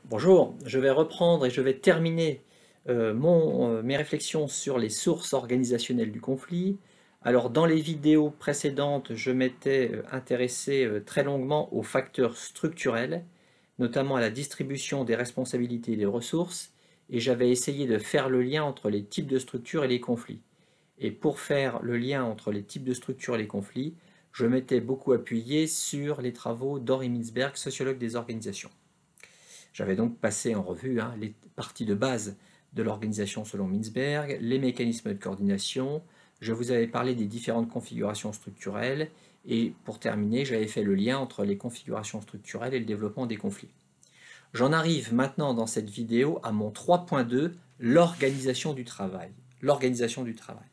Bonjour, je vais reprendre et je vais terminer mes réflexions sur les sources organisationnelles du conflit. Alors, dans les vidéos précédentes, je m'étais intéressé très longuement aux facteurs structurels, notamment à la distribution des responsabilités et des ressources, et j'avais essayé de faire le lien entre les types de structures et les conflits. Et pour faire le lien entre les types de structures et les conflits, je m'étais beaucoup appuyé sur les travaux d'Henri Mintzberg, sociologue des organisations. J'avais donc passé en revue les parties de base de l'organisation selon Mintzberg, les mécanismes de coordination, je vous avais parlé des différentes configurations structurelles, et pour terminer, j'avais fait le lien entre les configurations structurelles et le développement des conflits. J'en arrive maintenant dans cette vidéo à mon 3.2, l'organisation du travail. L'organisation du travail.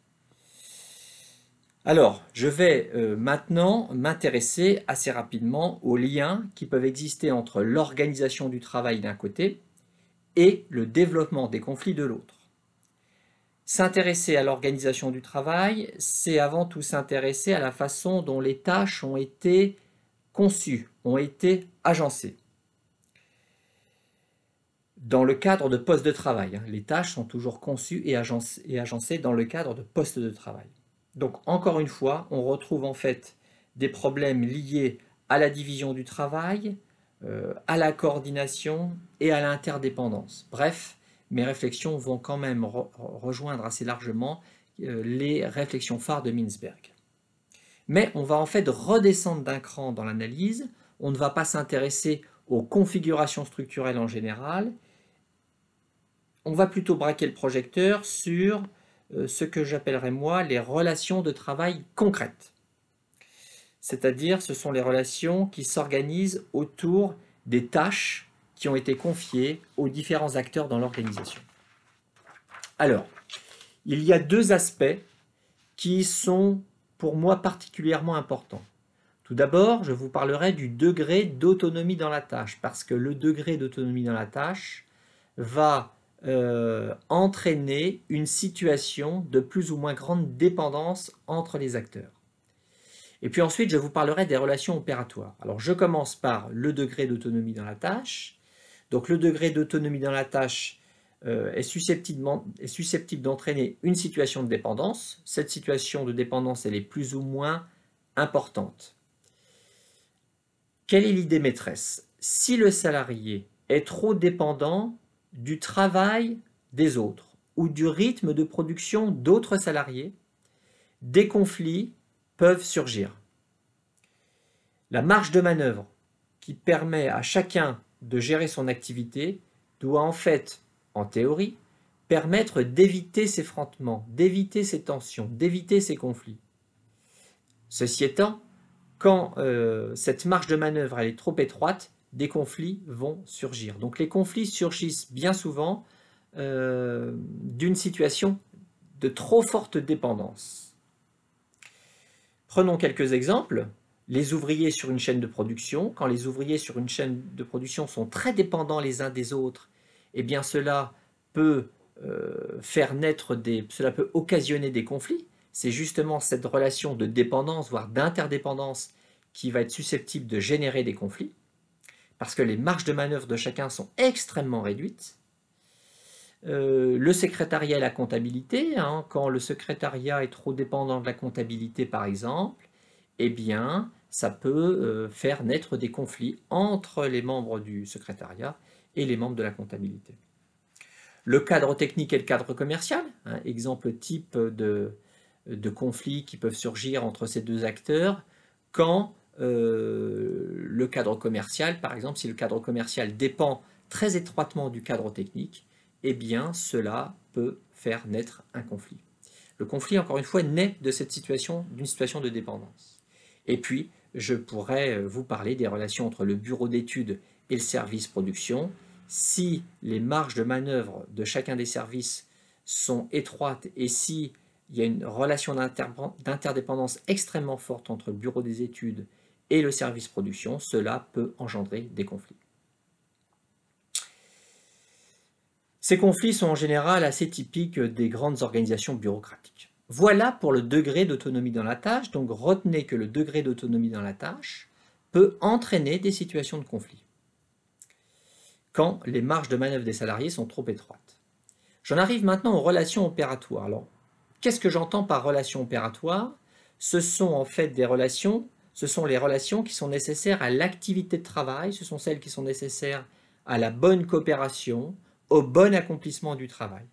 Alors, je vais maintenant m'intéresser assez rapidement aux liens qui peuvent exister entre l'organisation du travail d'un côté et le développement des conflits de l'autre. S'intéresser à l'organisation du travail, c'est avant tout s'intéresser à la façon dont les tâches ont été conçues, ont été agencées. Dans le cadre de postes de travail, les tâches sont toujours conçues et agencées dans le cadre de postes de travail. Donc, encore une fois, on retrouve en fait des problèmes liés à la division du travail, à la coordination et à l'interdépendance. Bref, mes réflexions vont quand même rejoindre assez largement les réflexions phares de Mintzberg. Mais on va en fait redescendre d'un cran dans l'analyse, on ne va pas s'intéresser aux configurations structurelles en général, on va plutôt braquer le projecteur sur ce que j'appellerais moi les relations de travail concrètes. C'est-à-dire ce sont les relations qui s'organisent autour des tâches qui ont été confiées aux différents acteurs dans l'organisation. Alors, il y a deux aspects qui sont pour moi particulièrement importants. Tout d'abord, je vous parlerai du degré d'autonomie dans la tâche, parce que le degré d'autonomie dans la tâche va entraîner une situation de plus ou moins grande dépendance entre les acteurs. Et puis ensuite, je vous parlerai des relations opératoires. Alors, je commence par le degré d'autonomie dans la tâche. Donc, le degré d'autonomie dans la tâche est susceptible d'entraîner une situation de dépendance. Cette situation de dépendance, elle est plus ou moins importante. Quelle est l'idée maîtresse? Si le salarié est trop dépendant du travail des autres ou du rythme de production d'autres salariés, des conflits peuvent surgir. La marge de manœuvre qui permet à chacun de gérer son activité doit en fait, en théorie, permettre d'éviter ces frottements, d'éviter ces tensions, d'éviter ces conflits. Ceci étant, quand cette marge de manœuvre elle est trop étroite, des conflits vont surgir. Donc les conflits surgissent bien souvent d'une situation de trop forte dépendance. Prenons quelques exemples. Les ouvriers sur une chaîne de production, quand les ouvriers sur une chaîne de production sont très dépendants les uns des autres, eh bien cela peut cela peut occasionner des conflits. C'est justement cette relation de dépendance, voire d'interdépendance, qui va être susceptible de générer des conflits, parce que les marges de manœuvre de chacun sont extrêmement réduites. Le secrétariat et la comptabilité, quand le secrétariat est trop dépendant de la comptabilité par exemple, eh bien ça peut faire naître des conflits entre les membres du secrétariat et les membres de la comptabilité. Le cadre technique et le cadre commercial, exemple type de conflits qui peuvent surgir entre ces deux acteurs, quand le cadre commercial, par exemple, si le cadre commercial dépend très étroitement du cadre technique, eh bien cela peut faire naître un conflit. Le conflit, encore une fois, naît de cette situation, d'une situation de dépendance. Et puis, je pourrais vous parler des relations entre le bureau d'études et le service production. Si les marges de manœuvre de chacun des services sont étroites et si il y a une relation d'interdépendance extrêmement forte entre le bureau des études et le service production, cela peut engendrer des conflits. Ces conflits sont en général assez typiques des grandes organisations bureaucratiques. Voilà pour le degré d'autonomie dans la tâche, donc retenez que le degré d'autonomie dans la tâche peut entraîner des situations de conflit. quand les marges de manœuvre des salariés sont trop étroites. J'en arrive maintenant aux relations opératoires. Alors, qu'est-ce que j'entends par relations opératoires? Ce sont en fait des relations, ce sont les relations qui sont nécessaires à l'activité de travail, ce sont celles qui sont nécessaires à la bonne coopération, au bon accomplissement du travail.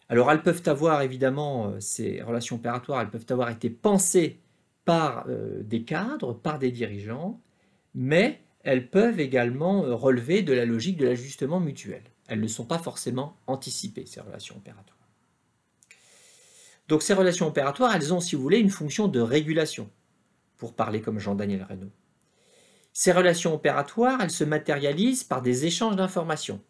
Alors elles peuvent avoir évidemment, ces relations opératoires, elles peuvent avoir été pensées par des cadres, par des dirigeants, mais elles peuvent également relever de la logique de l'ajustement mutuel. Elles ne sont pas forcément anticipées, ces relations opératoires. Donc ces relations opératoires, elles ont, si vous voulez, une fonction de régulation, pour parler comme Jean-Daniel Reynaud. Ces relations opératoires, elles se matérialisent par des échanges d'informations.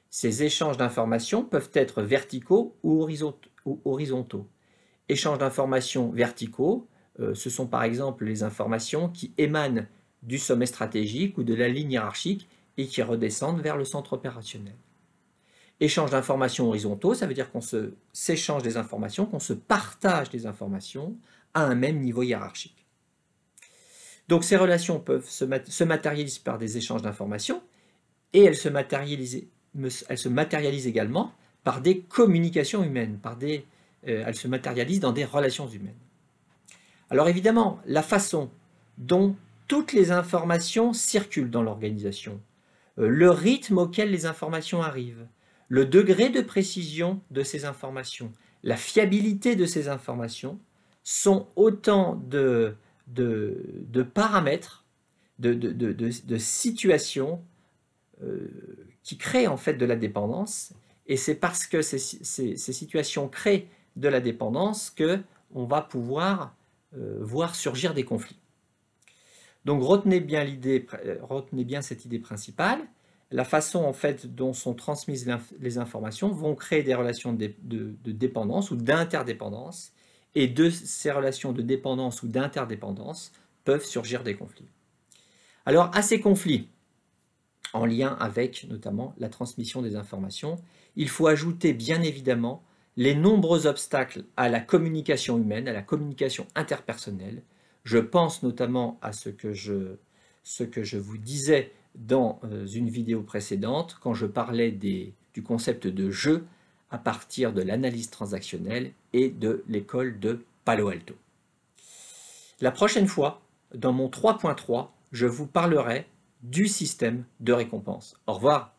Ces échanges d'informations peuvent être verticaux ou horizontaux. Échanges d'informations verticaux, ce sont par exemple les informations qui émanent du sommet stratégique ou de la ligne hiérarchique et qui redescendent vers le centre opérationnel. Échange d'informations horizontaux, ça veut dire qu'on s'échange des informations, qu'on se partage des informations à un même niveau hiérarchique. Donc ces relations peuvent se matérialiser par des échanges d'informations et elles se matérialisent également par des communications humaines, elles se matérialisent dans des relations humaines. Alors évidemment, la façon dont toutes les informations circulent dans l'organisation, le rythme auquel les informations arrivent, le degré de précision de ces informations, la fiabilité de ces informations sont autant de paramètres, de situations qui créent en fait de la dépendance, et c'est parce que ces situations créent de la dépendance qu'on va pouvoir voir surgir des conflits. Donc retenez bien cette idée principale. La façon en fait dont sont transmises les informations vont créer des relations de dépendance ou d'interdépendance, et de ces relations de dépendance ou d'interdépendance peuvent surgir des conflits. Alors à ces conflits, en lien avec notamment la transmission des informations, il faut ajouter bien évidemment les nombreux obstacles à la communication humaine, à la communication interpersonnelle. Je pense notamment à ce que je vous disais dans une vidéo précédente, quand je parlais du concept de jeu à partir de l'analyse transactionnelle et de l'école de Palo Alto. La prochaine fois, dans mon 3.3, je vous parlerai du système de récompense. Au revoir.